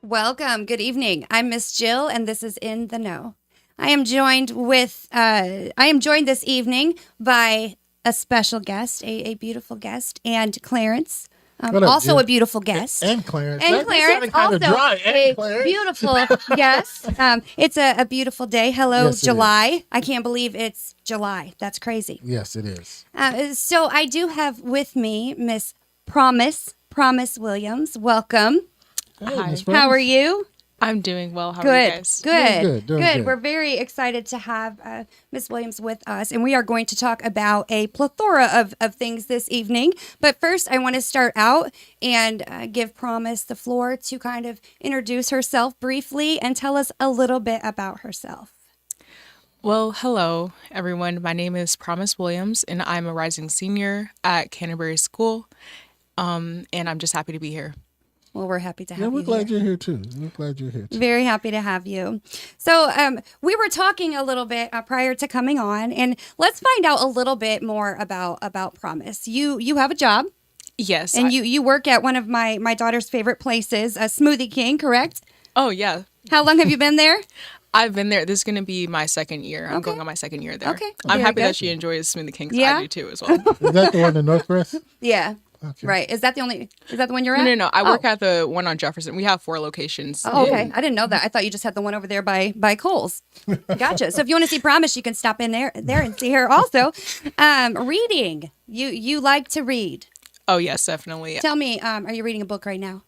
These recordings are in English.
Welcome. Good evening. I'm Miss Jill, and this is In the Know. I am joined this evening by a special guest, a beautiful guest, and Clarence, also Jill? a beautiful guest. And Clarence. And That Clarence, sounded kinda also dry. a Clarence. beautiful guest. It's a beautiful day. Hello, Yes, it July. I can't believe it's July. That's crazy. Yes, it is. So I do have with me Miss Promise Williams. Welcome. Hey, Hi. Miss How are Promise. you? I'm doing well. How are you guys? Good. Doing good. We're very excited to have Miss Williams with us, and we are going to talk about a plethora of things this evening. But first, I want to start out and give Promise the floor to kind of introduce herself briefly and tell us a little bit about herself. Well, hello, everyone. My name is Promise Williams, and I'm a rising senior at Canterbury School, and I'm just happy to be here. Well, we're happy to have Yeah, you we're glad here. you're here too. We're glad you're here too. Very happy to have you. So we were talking a little bit prior to coming on, and let's find out a little bit more about Promise. You have a job, Yes. and you work at one of my daughter's favorite places, a Smoothie King, correct? Oh, yeah. How long have you been there? I've been there. This is going to be my second year. I'm Okay. going on my second year there. Okay. I'm Very happy good. that she enjoys Smoothie King 'cause Yeah? I do too as well. Is that the one in Northwest? Yeah. Okay. Right. Is that the one you're at? No. I work at the one on Jefferson. We have 4 locations. Oh, okay. I didn't know that. I thought you just had the one over there by Kohl's. Gotcha. So if you want to see Promise, you can stop in there and see her also. Reading. You like to read. Oh, yes, definitely. Tell me, are you reading a book right now?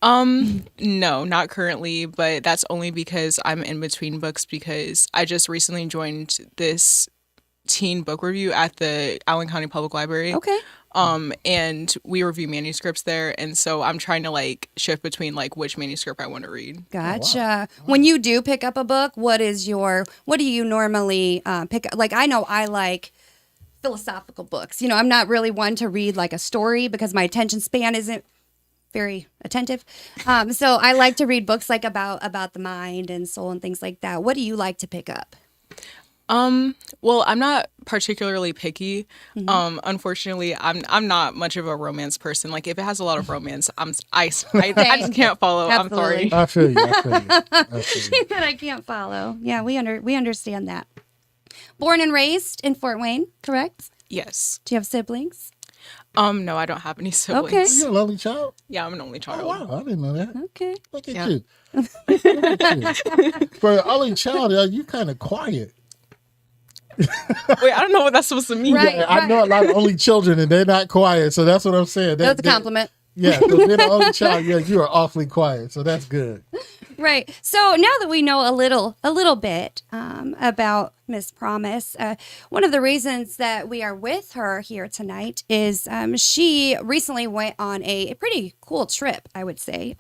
No, not currently, but that's only because I'm in between books because I just recently joined this teen book review at the Allen County Public Library. Okay. And we review manuscripts there, and so I'm trying to shift between which manuscript I want to read. Gotcha. When you do pick up a book, what do you normally pick up? Like, I know I like philosophical books. I'm not really one to read like a story because my attention span isn't very attentive. So I like to read books like about the mind and soul and things like that. What do you like to pick up? Well, I'm not particularly picky. Unfortunately, I'm not much of a romance person. Like, if it has a lot of romance, I just can't follow. Absolutely. I'm sorry. I feel you. I feel you. That I can't follow. Yeah, we understand that. Born and raised in Fort Wayne, correct? Yes. Do you have siblings? No, I don't have any siblings. Okay. You're a lovely child. Yeah, I'm an only child. Oh, wow. I didn't know that. Okay. Look at Yeah. you. Look at you. For an only child, you kind of quiet. Wait, I don't know what that's supposed to mean. Right. Yeah, I know a lot of only children, and they're not quiet, so that's what I'm saying. That's a compliment. Yeah, so being an only child, you are awfully quiet, so that's good. Right. So now that we know a little bit about Miss Promise, one of the reasons that we are with her here tonight is she recently went on a pretty cool trip, I would say.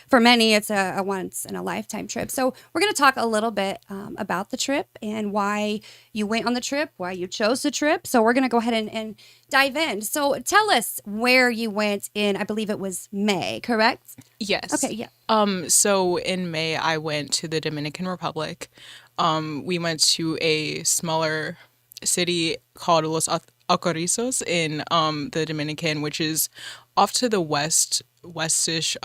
For many, it's a once in a lifetime trip. So we're going to talk a little bit about the trip and why you went on the trip, why you chose the trip. So we're going to go ahead and dive in. So tell us where you went in, I believe it was May, correct? Yes. Okay, yeah. So in May, I went to the Dominican Republic. We went to a smaller city called Los Alcarrizos in the Dominican, which is off to the westish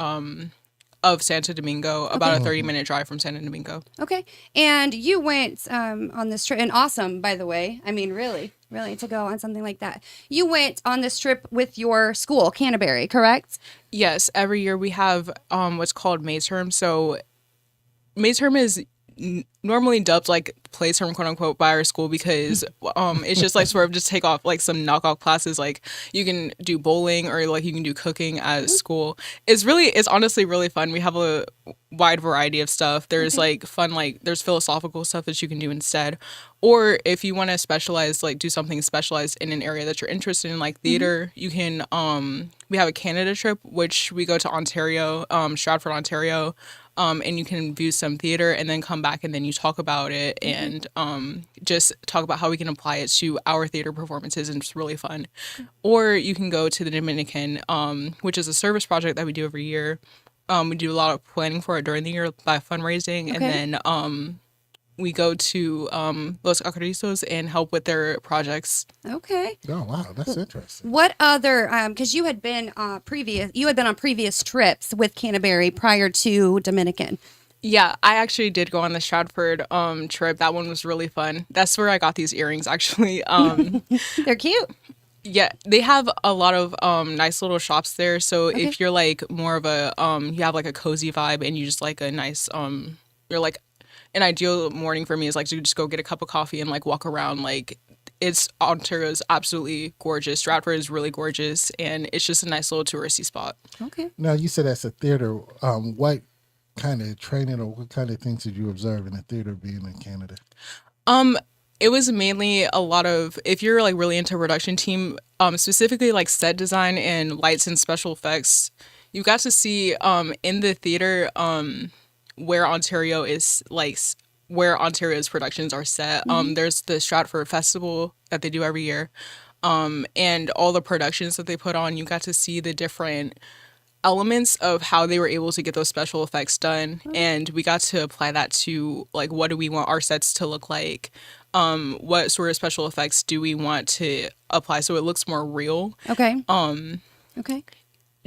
of Santo Domingo, about a 30-minute drive from Santo Domingo. Okay. And you went on this trip, and awesome, by the way. I mean, really, to go on something like that. You went on this trip with your school, Canterbury, correct? Yes, every year we have what's called May term. So May term is normally dubbed like play term, quote unquote, by our school because it's just sort of just take off some knockoff classes. Like you can do bowling or you can do cooking at school. It's honestly really fun. We have a wide variety of stuff. There's fun, there's philosophical stuff that you can do instead. Or if you want to specialize, do something specialized in an area that you're interested in, like theater, you can, we have a Canada trip, which we go to Ontario, Stratford, Ontario, and you can view some theater and then come back and then you talk about it and just talk about how we can apply it to our theater performances, and it's really fun. Or you can go to the Dominican, which is a service project that we do every year. We do a lot of planning for it during the year by fundraising, and then we go to Los Acarizos and help with their projects. Okay. Oh wow, that's interesting. What other? Because you had been on previous trips with Canterbury prior to Dominican. Yeah, I actually did go on the Stratford trip. That one was really fun. That's where I got these earrings, actually. They're cute. Yeah, they have a lot of nice little shops there. So if you're like more of a you have like a cozy vibe and you just like a nice you're like an ideal morning for me is like to just go get a cup of coffee and like walk around. Like Ontario's absolutely gorgeous. Stratford is really gorgeous, and it's just a nice little touristy spot. Okay. Now you said that's a theater. What kind of training or what kind of things did you observe in the theater being in Canada? It was mainly a lot of, if you're like really into production team, specifically like set design and lights and special effects, you got to see in the theater where Ontario's productions are set. There's the Stratford Festival that they do every year, and all the productions that they put on. You got to see the different elements of how they were able to get those special effects done, and we got to apply that to like what do we want our sets to look like, what sort of special effects do we want to apply so it looks more real. Okay. Okay.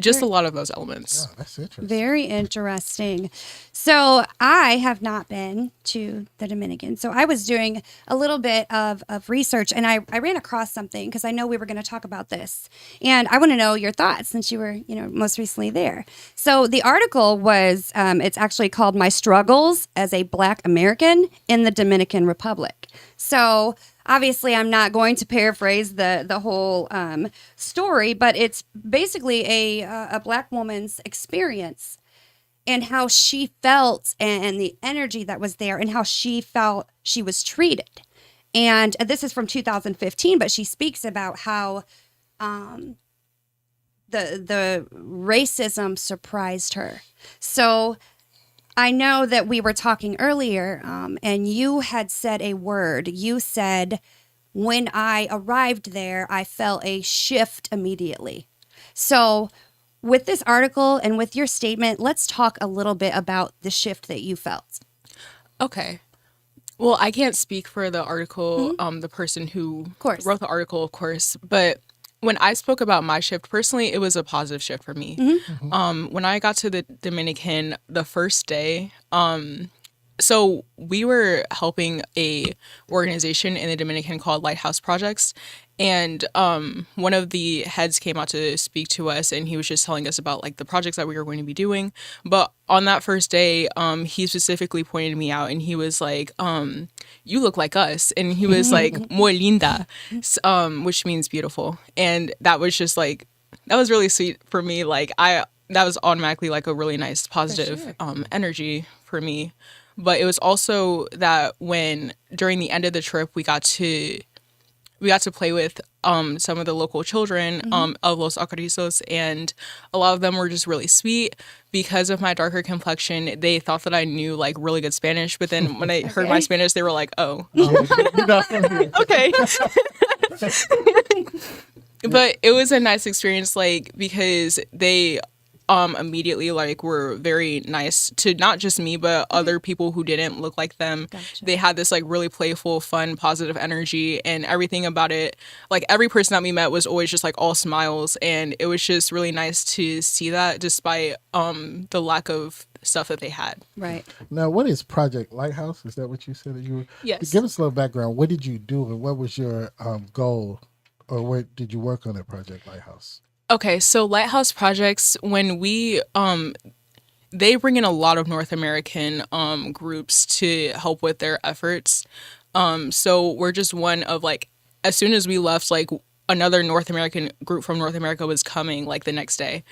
Just a lot of those elements. Oh, that's interesting. Very interesting. So I have not been to the Dominican. So I was doing a little bit of research, and I ran across something because I know we were going to talk about this. And I want to know your thoughts since you were, most recently there. So the article was, it's actually called My Struggles as a Black American in the Dominican Republic. So obviously, I'm not going to paraphrase the whole story, but it's basically a Black woman's experience and how she felt and the energy that was there and how she felt she was treated. And this is from 2015, but she speaks about how the racism surprised her. So I know that we were talking earlier, and you had said a word. You said, when I arrived there, I felt a shift immediately. So with this article and with your statement, let's talk a little bit about the shift that you felt. Okay. Well, I can't speak for the article, the person who wrote the article, of course, but when I spoke about my shift, personally, it was a positive shift for me. When I got to the Dominican the first day, so we were helping a organization in the Dominican called Lighthouse Projects. And one of the heads came out to speak to us, and he was just telling us about like the projects that we were going to be doing. But on that first day, he specifically pointed me out, and he was like, "You look like us," and he was like, "Muy linda," which means beautiful. And that was just like, that was really sweet for me. Like that was automatically like a really nice positive energy for me. But it was also that when during the end of the trip, we got to play with some of the local children of Los Acarizos, and a lot of them were just really sweet. Because of my darker complexion, they thought that I knew like really good Spanish, but then when they heard my Spanish, they were like, "Oh, okay." But it was a nice experience, like, because they immediately like were very nice to not just me but other people who didn't look like them. Gotcha. They had this like really playful, fun, positive energy, and everything about it, like every person that we met was always just like all smiles, and it was just really nice to see that despite the lack of stuff that they had. Right. Now, what is Project Lighthouse? Is that what you said that you were? Yes. Give us a little background. What did you do, and what was your goal, or where did you work on at Project Lighthouse? Okay, so Lighthouse Projects, when we they bring in a lot of North American groups to help with their efforts. So we're just one of like, as soon as we left, like another North American group from North America was coming like the next day.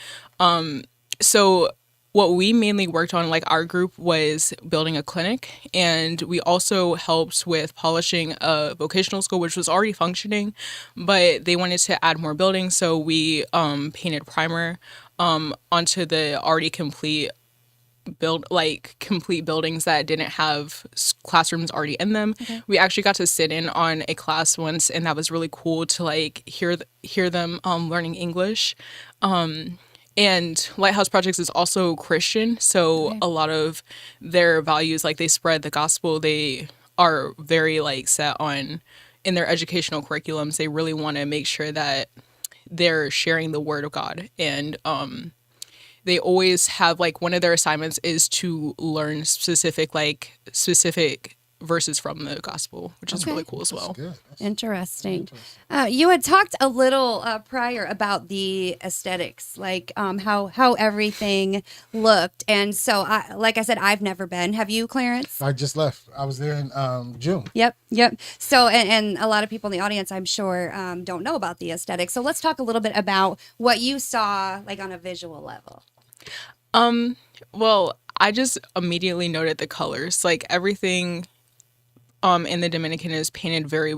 So what we mainly worked on, like our group, was building a clinic, and we also helped with polishing a vocational school, which was already functioning, but they wanted to add more buildings, so we painted primer onto the already complete complete buildings that didn't have classrooms already in them. We actually got to sit in on a class once, and that was really cool to like hear them learning English. And Lighthouse Projects is also Christian, so a lot of their values, like they spread the gospel, they are very like set on in their educational curriculums. They really want to make sure that they're sharing the word of God. And they always have like one of their assignments is to learn specific verses from the gospel, which is really cool as well. Good. Interesting. You had talked a little prior about the aesthetics, like how everything looked, and so like I said, I've never been. Have you, Clarence? I just left. I was there in June. Yep. So, and a lot of people in the audience, I'm sure, don't know about the aesthetics. So let's talk a little bit about what you saw, like on a visual level. Well, I just immediately noted the colors, like everything in the Dominican is painted very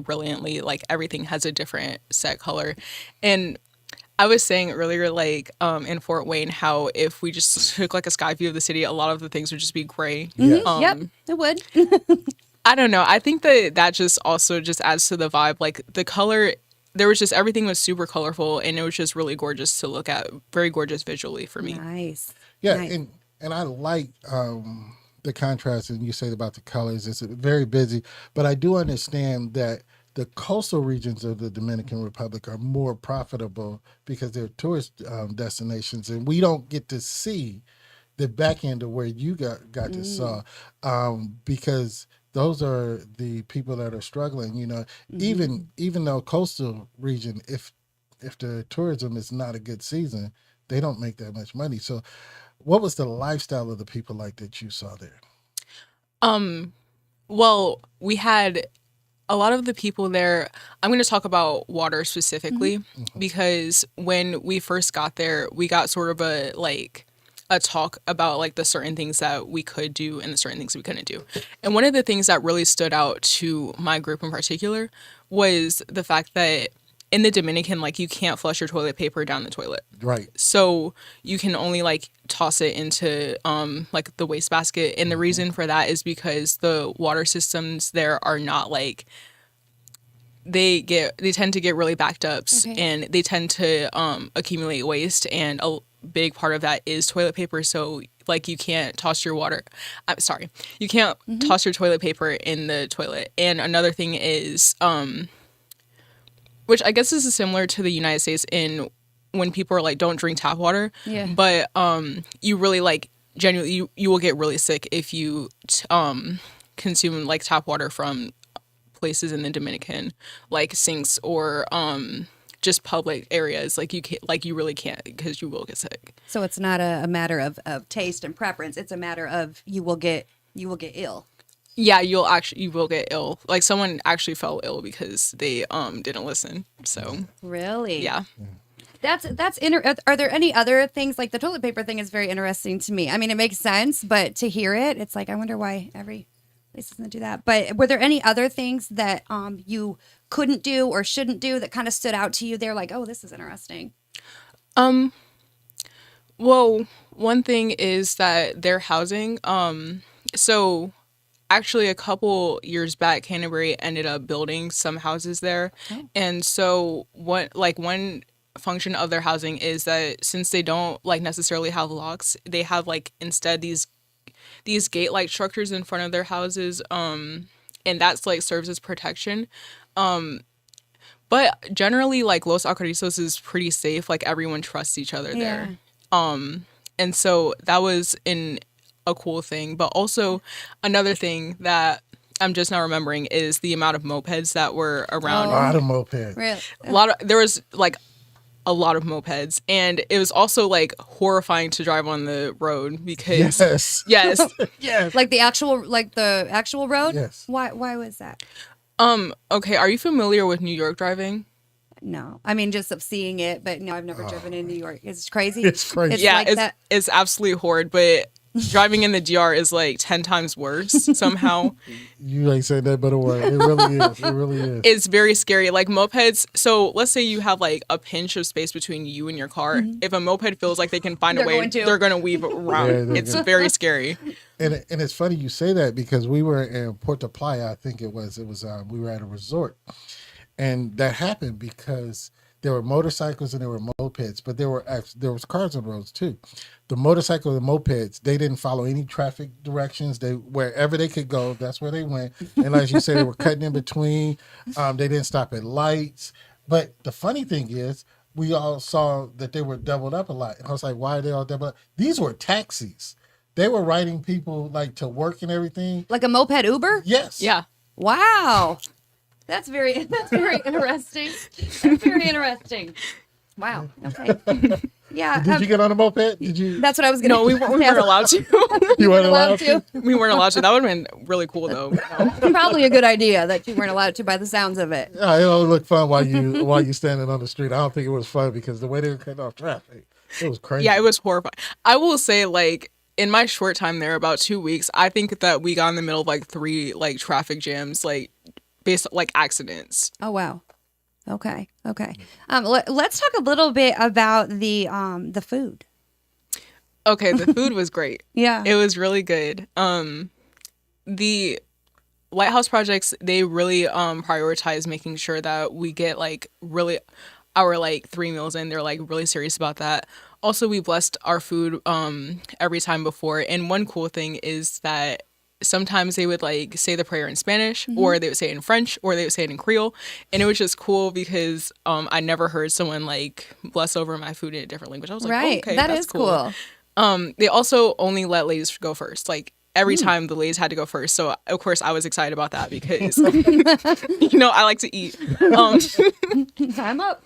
brilliantly. Like everything has a different set color. And I was saying earlier, like in Fort Wayne, how if we just took like a sky view of the city, a lot of the things would just be gray. Yep, it would. I don't know. I think that just also just adds to the vibe. Like the color, there was just everything was super colorful, and it was just really gorgeous to look at. Very gorgeous visually for me. Nice. Yeah, Nice. and I like the contrast, and you say about the colors. It's very busy, but I do understand that the coastal regions of the Dominican Republic are more profitable because they're tourist destinations, and we don't get to see the back end of where you got to saw, because those are the people that are struggling. You know, even though coastal region, if the tourism is not a good season, they don't make that much money. So what was the lifestyle of the people like that you saw there? Well, we had a lot of the people there. I'm going to talk about water specifically because when we first got there, we got sort of a talk about like the certain things that we could do and the certain things we couldn't do. And one of the things that really stood out to my group in particular was the fact that in the Dominican, like you can't flush your toilet paper down the toilet. Right. So you can only like toss it into like the wastebasket. And the reason for that is because the water systems there are not like they tend to get really backed up and they tend to accumulate waste, and a big part of that is toilet paper. So like you can't toss your you can't toss your toilet paper in the toilet. And another thing is which I guess is similar to the United States in when people are like, don't drink tap water. Yeah. But you really like genuinely you will get really sick if you consume like tap water from places in the Dominican, like sinks or just public areas. Like you really can't, because you will get sick. So it's not a matter of taste and preference. It's a matter of you will get ill. Yeah, you will get ill. Like someone actually fell ill because they didn't listen. So Really? yeah. Are there any other things, like the toilet paper thing is very interesting to me. I mean, it makes sense, but to hear it, it's like I wonder why every place doesn't do that. But were there any other things that you couldn't do or shouldn't do that kind of stood out to you? They're like, oh, this is interesting. Well, one thing is that their housing. So actually a couple years back, Canterbury ended up building some houses there. And so one function of their housing is that since they don't like necessarily have locks, they have like instead these gate-like structures in front of their houses, and that's like serves as protection. But generally like Los Alcarrizos is pretty safe. Like everyone trusts each other there. And so that was a cool thing. But also another thing that I'm just now remembering is the amount of mopeds that were around. A lot of mopeds. Really? There was like a lot of mopeds, and it was also like horrifying to drive on the road because yes. Like the actual road? Yes. Why was that? Okay, are you familiar with New York driving? No. I mean, just of seeing it, but no, I've never driven in New York. It's crazy. It's crazy. Yeah, like that. it's absolutely horrid, but driving in the DR is like 10 times worse somehow. You ain't said that but a word. It really is. It really is. It's very scary. Like mopeds, so let's say you have like a pinch of space between you and your car. If a moped feels like they can find a way, they're going to weave around. Yeah, It's very scary. And it's funny you say that because we were in Puerto Playa, I think it was we were at a resort, and that happened because there were motorcycles and there were mopeds, but there was cars on the roads too. The motorcycles and mopeds, they didn't follow any traffic directions. They wherever they could go, that's where they went. And as you said, they were cutting in between. They didn't stop at lights. But the funny thing is, we all saw that they were doubled up a lot. And I was like, why are they all doubled up? These were taxis. They were riding people like to work and everything. Like a moped Uber? Yes. Yeah. Wow. That's very interesting. That's very interesting. Wow. Okay. Yeah. Did you get on a moped? Did you? That's what I was going to No, we weren't allowed to. You weren't allowed to? We weren't allowed to. That would have been really cool, though. Probably a good idea that you weren't allowed to by the sounds of it. Yeah, it'll look fun while you standing on the street. I don't think it was fun because the way they were cutting off traffic, it was crazy. Yeah, it was horrifying. I will say, like, in my short time there, about 2 weeks, I think that we got in the middle of like 3 like traffic jams, like based like accidents. Oh, wow. Okay. Let's talk a little bit about the food. Okay, the food was great. Yeah. It was really good. The Lighthouse projects, they really prioritize making sure that we get like really our like 3 meals in. They're like really serious about that. Also, we blessed our food every time before. And one cool thing is that sometimes they would like say the prayer in Spanish, or they would say it in French, or they would say it in Creole. And it was just cool because I never heard someone like bless over my food in a different language. I was like, Right. oh, okay, That that's is cool. They also only let ladies go first. Like every time the ladies had to go first. So of course I was excited about that because I like to eat. Time up.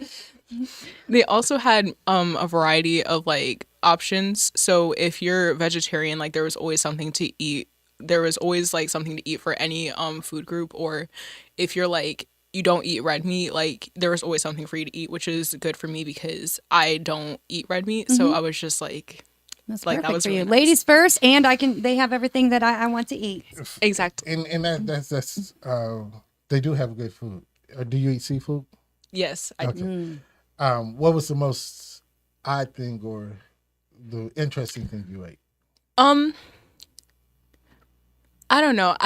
They also had a variety of like options. So if you're vegetarian, like there was always something to eat. There was always like something to eat for any food group. Or if you're like you don't eat red meat, like there was always something for you to eat, which is good for me because I don't eat red meat. So I was just like, That's like perfect that was for really you. nice. Ladies first, and they have everything that I want to eat. Exactly. And that's they do have good food. Do you eat seafood? Yes. Okay. What was the most odd thing or the interesting thing you ate? I don't know.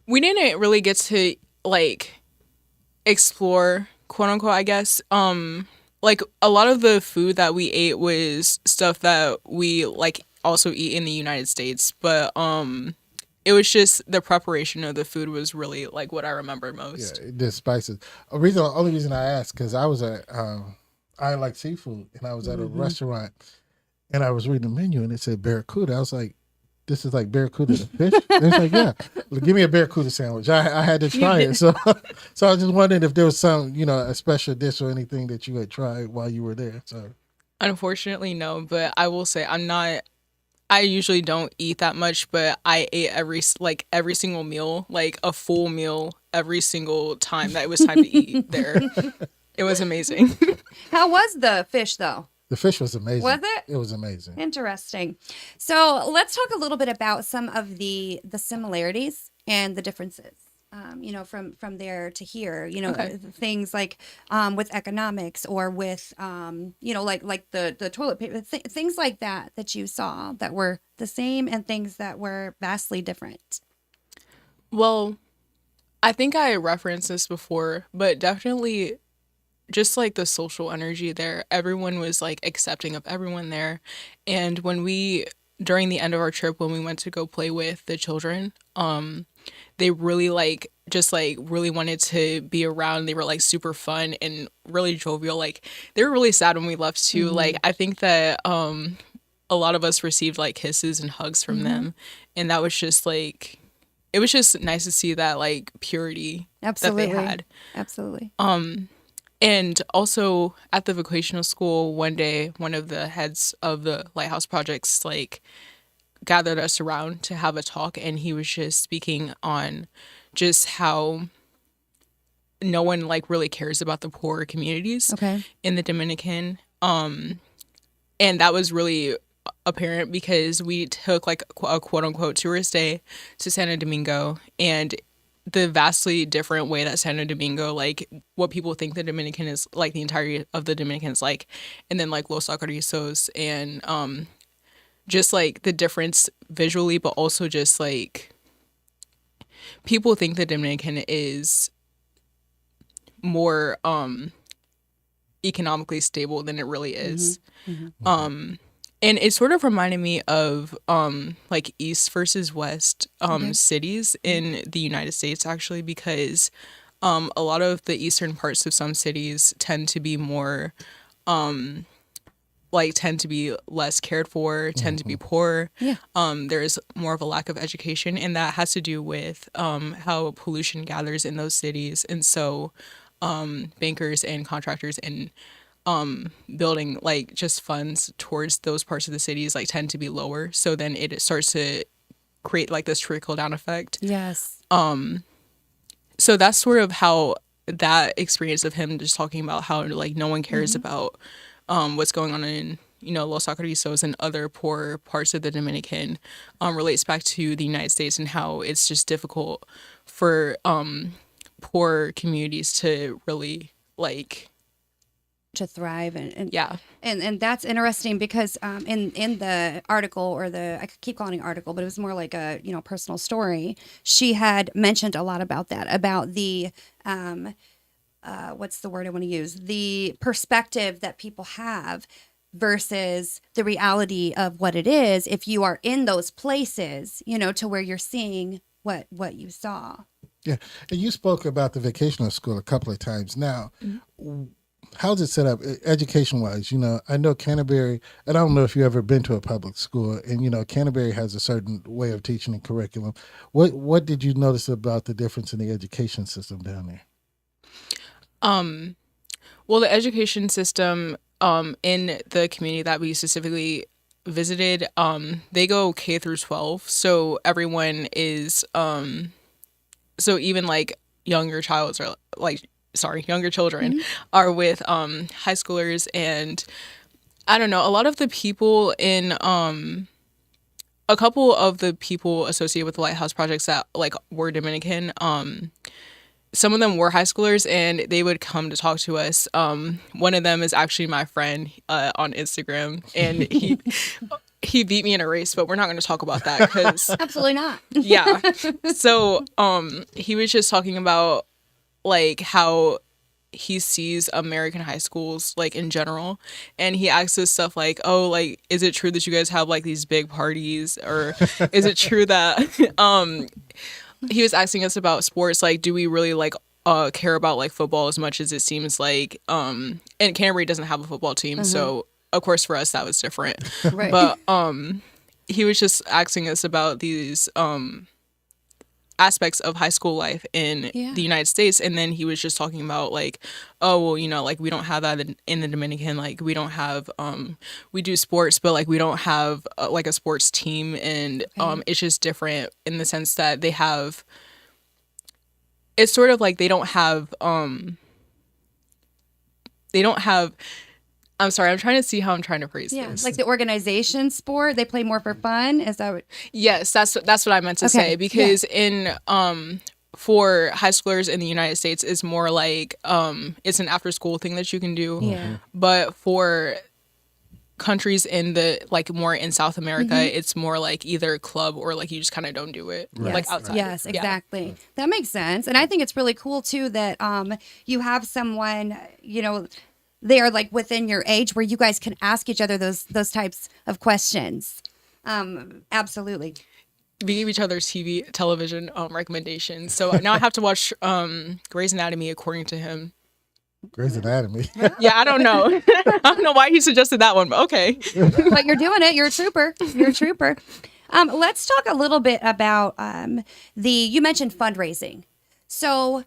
We didn't really get to like explore, quote unquote, I guess. Like a lot of the food that we ate was stuff that we like also eat in the United States, but it was just the preparation of the food was really like what I remember most. Yeah, the spices. Only reason I asked because I was at I like seafood and I was at a restaurant and I was reading the menu and it said barracuda. I was like, this is like barracuda the fish? And it's like, yeah, well, give me a barracuda sandwich. I had to try it. So I was just wondering if there was some, a special dish or anything that you had tried while you were there. So Unfortunately, no, but I will say I usually don't eat that much, but I ate every single meal, like a full meal every single time that it was time to eat there. It was amazing. How was the fish, though? the fish was amazing. Was it? It was amazing. Interesting. So let's talk a little bit about some of the similarities and the differences. From there to here, Okay. things like with economics or with, like the toilet paper, things like that you saw that were the same and things that were vastly different. Well, I think I referenced this before, but definitely just like the social energy there. Everyone was like accepting of everyone there. And during the end of our trip, when we went to go play with the children, they really really wanted to be around. They were like super fun and really jovial. Like they were really sad when we left too. Mm-hmm. Like I think that a lot of us received like kisses and hugs from Mm-hmm. them. And that was just like, it was just nice to see that like purity Absolutely. that they had. Absolutely. And also at the vocational school, one day, one of the heads of the Lighthouse projects like gathered us around to have a talk, and he was just speaking on just how no one like really cares about the poorer communities Okay. in the Dominican. And that was really apparent because we took like a quote unquote tourist day to Santo Domingo, and the vastly different way that Santo Domingo, like what people think the Dominican is like, the entirety of the Dominicans like, and then like Los Alcarrizos, and just like the difference visually, but also just like people think the Dominican is more economically stable than it really is. And it sort of reminded me of like East versus West cities in the United States, actually, because a lot of the eastern parts of some cities tend to be more tend to be less cared for, tend to be poor. Yeah. There is more of a lack of education, and that has to do with how pollution gathers in those cities. And so bankers and contractors and building like just funds towards those parts of the cities like tend to be lower. So then it starts to create like this trickle down effect. Yes. So that's sort of how that experience of him just talking about how like no one cares about what's going on in, you know, Los Alcarrizos and other poor parts of the Dominican relates back to the United States, and how it's just difficult for poor communities to really like To thrive and yeah. And that's interesting because in the article, or I keep calling it article, but it was more like a personal story. She had mentioned a lot about that, about the what's the word I want to use, the perspective that people have versus the reality of what it is if you are in those places, to where you're seeing what you saw. Yeah, and you spoke about the vocational school a couple of times now. How's it set up education-wise? I know Canterbury, and I don't know if you've ever been to a public school, and, Canterbury has a certain way of teaching and curriculum. What did you notice about the difference in the education system down there? Well, the education system in the community that we specifically visited, they go K through 12. So everyone is, so even like younger children are with high schoolers. And I don't know, a lot of the people in a couple of the people associated with the Lighthouse projects that like were Dominican, some of them were high schoolers, and they would come to talk to us. One of them is actually my friend on Instagram, and he beat me in a race, but we're not going to talk about that because Absolutely not. yeah. So he was just talking about like how he sees American high schools like in general, and he asks us stuff like, oh, like, is it true that you guys have like these big parties, or is it true that he was asking us about sports, like, do we really like care about like football as much as it seems like, and Canterbury doesn't have a football team, so of course for us that was different. Right. But he was just asking us about these aspects of high school life in the United States, and then he was just talking about like, oh, well, like we don't have that in the Dominican, like we don't have we do sports, but like we don't have like a sports team, and it's just different in the sense that they have, it's sort of like they don't have I'm sorry, I'm trying to see how I'm trying to phrase this. Like the organization sport, they play more for fun. Is that what? Yes, that's what I meant to say, because in for high schoolers in the United States, it's more like it's an after school thing that you can do. Yeah. But for countries in the like more in South America, it's more like either club or like you just kind of don't do it like outside. Yes, exactly. Yeah. That makes sense. And I think it's really cool too that you have someone, they are like within your age where you guys can ask each other those types of questions. Absolutely. We give each other television recommendations. So now I have to watch Grey's Anatomy according to him. Grey's Anatomy. Yeah, I don't know. I don't know why he suggested that one, but okay. But you're doing it. You're a trooper. You're a trooper. Let's talk a little bit about you mentioned fundraising. So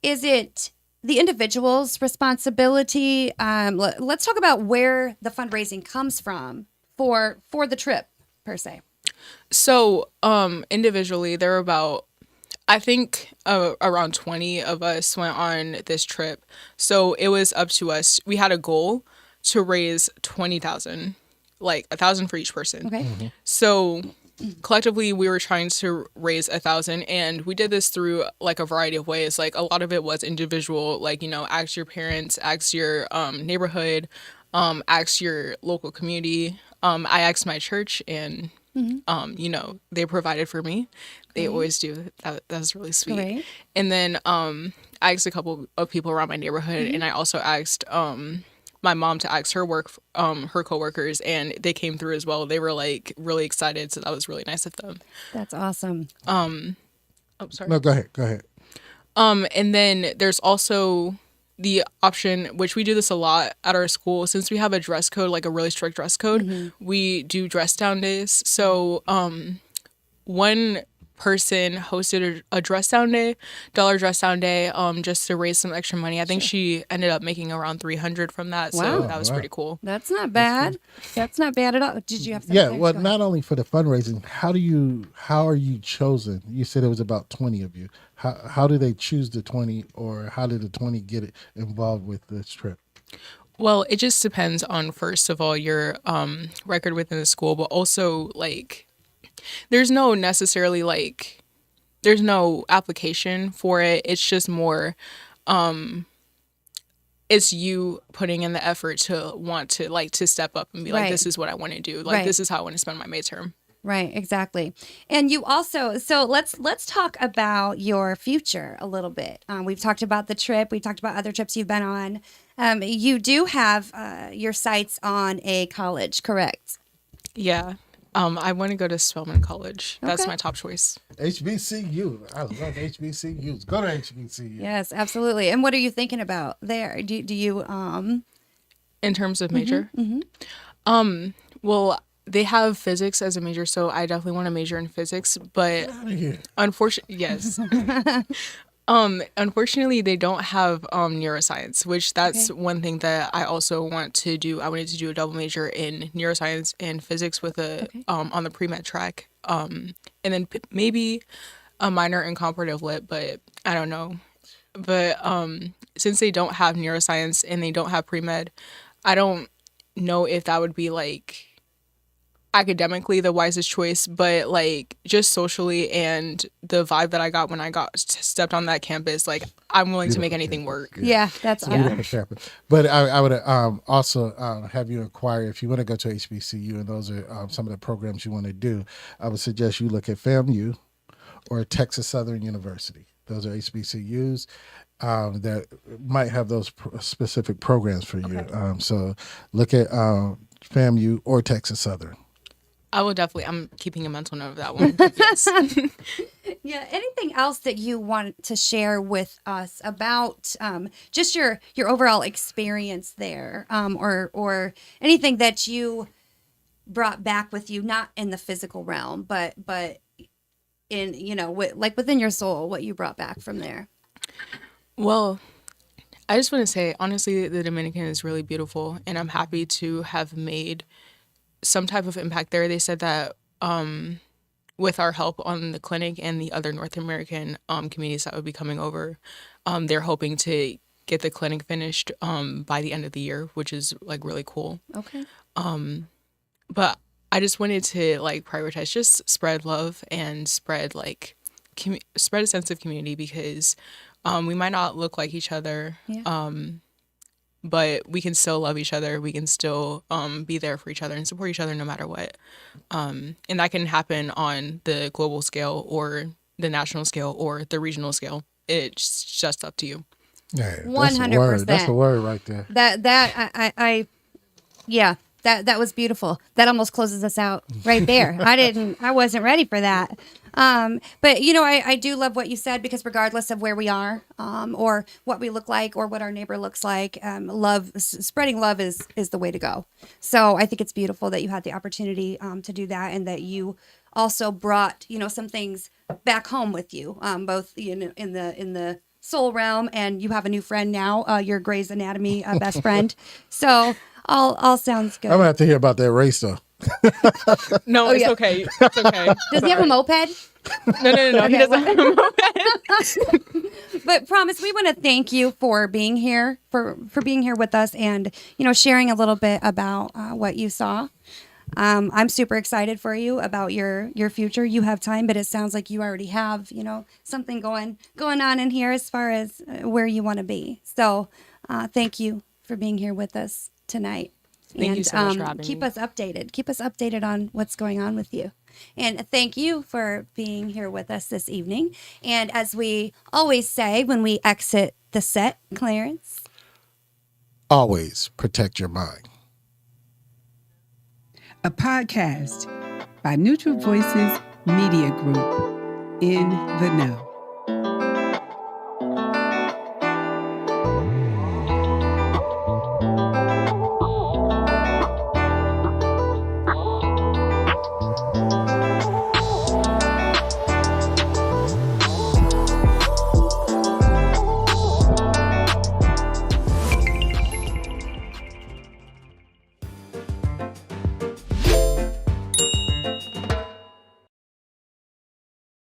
is it the individual's responsibility? Let's talk about where the fundraising comes from for the trip per se. So individually, there were about, I think around 20 of us went on this trip. So it was up to us. We had a goal to raise $20,000 like 1,000 for each person. Okay. So collectively we were trying to raise 1,000, and we did this through like a variety of ways. Like a lot of it was individual, like, ask your parents, ask your neighborhood, ask your local community. I asked my church, and they provided for me. They always do. That was really sweet. Great. And then I asked a couple of people around my neighborhood, and I also asked my mom to ask her coworkers, and they came through as well. They were like really excited, so that was really nice of them. That's awesome. Oh, sorry. No, go ahead. And then there's also the option, which we do this a lot at our school, since we have a dress code, like a really strict dress code, we do dress down days. So one person hosted a dress down day, dollar dress down day, just to raise some extra money. I think she ended up making around 300 from that. So Wow. that was pretty cool. That's not bad. That's not bad at all. Did you have something? Yeah, to say? well, Go ahead. not only for the fundraising, how are you chosen? You said it was about 20 of you. How do they choose the 20, or how did the 20 get involved with this trip? Well, it just depends on, first of all, your record within the school, but also like there's no application for it. It's just more it's you putting in the effort to want to to step up and be like, Right. this is what I want to do. Like, Right. this is how I want to spend my May term. Right, exactly. And you also, so let's talk about your future a little bit. We've talked about the trip. We've talked about other trips you've been on. You do have your sights on a college, correct? Yeah. I want to go to Spelman College. That's Okay. my top choice. HBCU. I love HBCUs. Go to HBCU. Yes, absolutely. And what are you thinking about there? Do you In terms of major? Well, they have physics as a major, so I definitely want to major in physics, but Get out of here. unfortunately, yes. Unfortunately, they don't have neuroscience, which that's one thing that I also want to do. I wanted to do a double major in neuroscience and physics with a on the pre-med track, and then maybe a minor in comparative lit, but I don't know. But since they don't have neuroscience and they don't have pre-med, I don't know if that would be like academically the wisest choice, but like just socially and the vibe that I got when I stepped on that campus, like I'm willing to make anything work. Yeah, that's awesome. Beautiful campus. But I would also have you inquire if you want to go to HBCU, and those are some of the programs you want to do. I would suggest you look at FAMU or Texas Southern University. Those are HBCUs that might have those specific programs for you. So look at FAMU or Texas Southern. I will definitely. I'm keeping a mental note of that one. Yes. Yeah. Anything else that you want to share with us about just your overall experience there, or anything that you brought back with you, not in the physical realm, but in like within your soul, what you brought back from there? Well, I just want to say, honestly, the Dominican is really beautiful, and I'm happy to have made some type of impact there. They said that with our help on the clinic and the other North American communities that would be coming over, they're hoping to get the clinic finished by the end of the year, which is like really cool. Okay. But I just wanted to like prioritize just spread love and spread like spread a sense of community, because we might not look like each other. Yeah. But we can still love each other. We can still be there for each other and support each other no matter what. And that can happen on the global scale or the national scale or the regional scale. It's just up to you. Yeah, 100%. That's the word right there. That was beautiful. That almost closes us out right there. I wasn't ready for that. But I do love what you said, because regardless of where we are, or what we look like or what our neighbor looks like, spreading love is the way to go. So I think it's beautiful that you had the opportunity to do that, and that you also brought some things back home with you, both in the soul realm, and you have a new friend now, your Grey's Anatomy best friend. So all sounds good. I'm gonna have to hear about that race though. No, Oh, it's yeah. okay. It's okay. Does he have a moped? No. Okay, He doesn't have a moment. But Promise, we want to thank you for being here, for being here with us, and sharing a little bit about what you saw. I'm super excited for you about your future. You have time, but it sounds like you already have, something going on in here as far as where you want to be. So, thank you for being here with us tonight. Thank you so much for having keep me. us updated. Keep us updated on what's going on with you. And thank you for being here with us this evening. And as we always say when we exit the set, Clarence. Always protect your mind. A podcast by Neutral Voices Media Group. In the Know.